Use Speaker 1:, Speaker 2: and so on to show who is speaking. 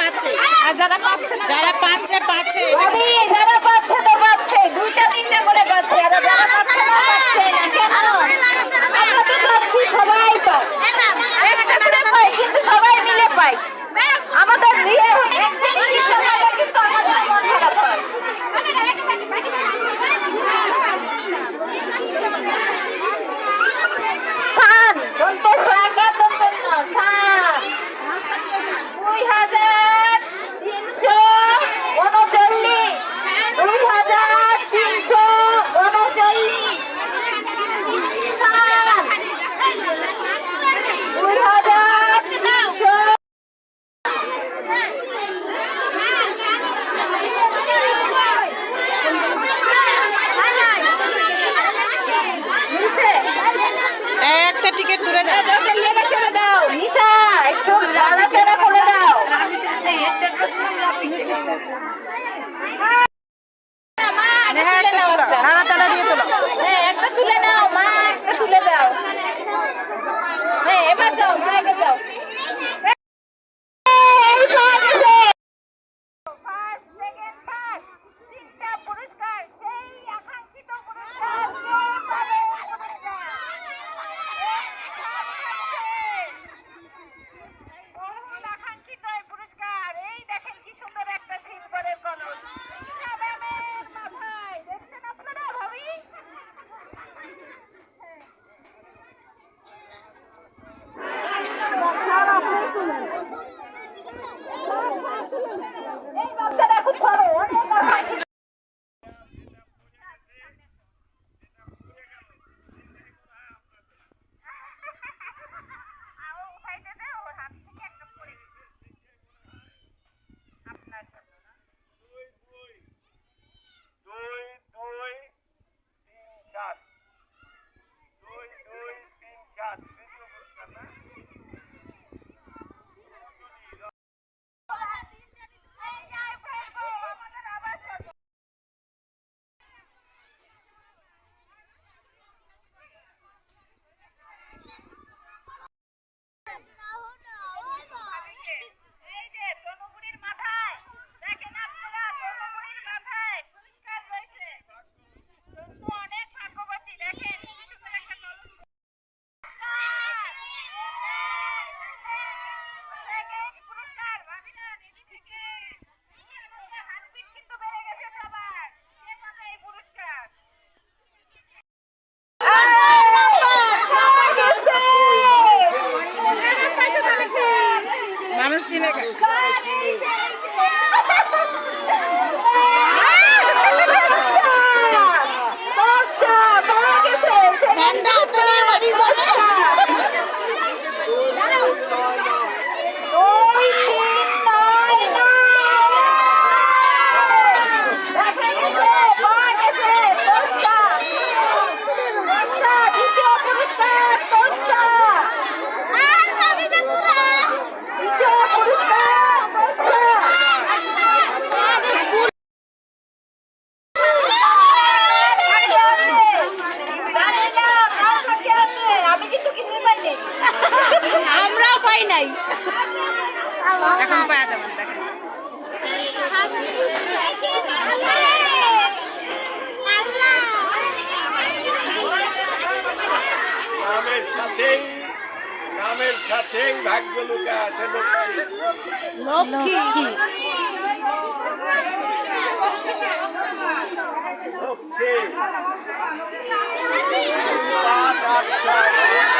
Speaker 1: পাচ্ছে,
Speaker 2: আর যারা পাচ্ছে না,
Speaker 1: যারা পাচ্ছে
Speaker 2: যারা পাচ্ছে তো পাচ্ছে, দুইটা তিনটা করে পাচ্ছে, আর যারা পাচ্ছে না পাচ্ছে না। কেন? আমরা তো চাচ্ছি সবাই পায়, একটা করে পাই, কিন্তু সবাই মিলে পাই। আমাদের দিয়ে একদিন কিছু হলে কিন্তু আমাদের মন খারাপ হয়। সান দন্ত সাকা দন্ত না সান 2339 2339 সান 2339
Speaker 1: একটা টিকিট তুলে দাও।
Speaker 2: ছেড়ে দাও নিশা, একটু নাড়াচাড়া করে দাও।
Speaker 1: নাড়াচাড়া দিয়ে তোলো।
Speaker 2: হ্যাঁ একটা তুলে নাও মা, একটা তুলে দাও। হ্যাঁ এবার যাও, জায়গা যাও।
Speaker 1: মানুষ চিনে
Speaker 2: আমরাও পাই নাই,
Speaker 1: এখন পাওয়া যাবে। দেখেন
Speaker 3: নামের সাথেই ভাগ্য লুকা আছে।
Speaker 2: লক্ষ্মী
Speaker 3: লক্ষ্মী 5 8 6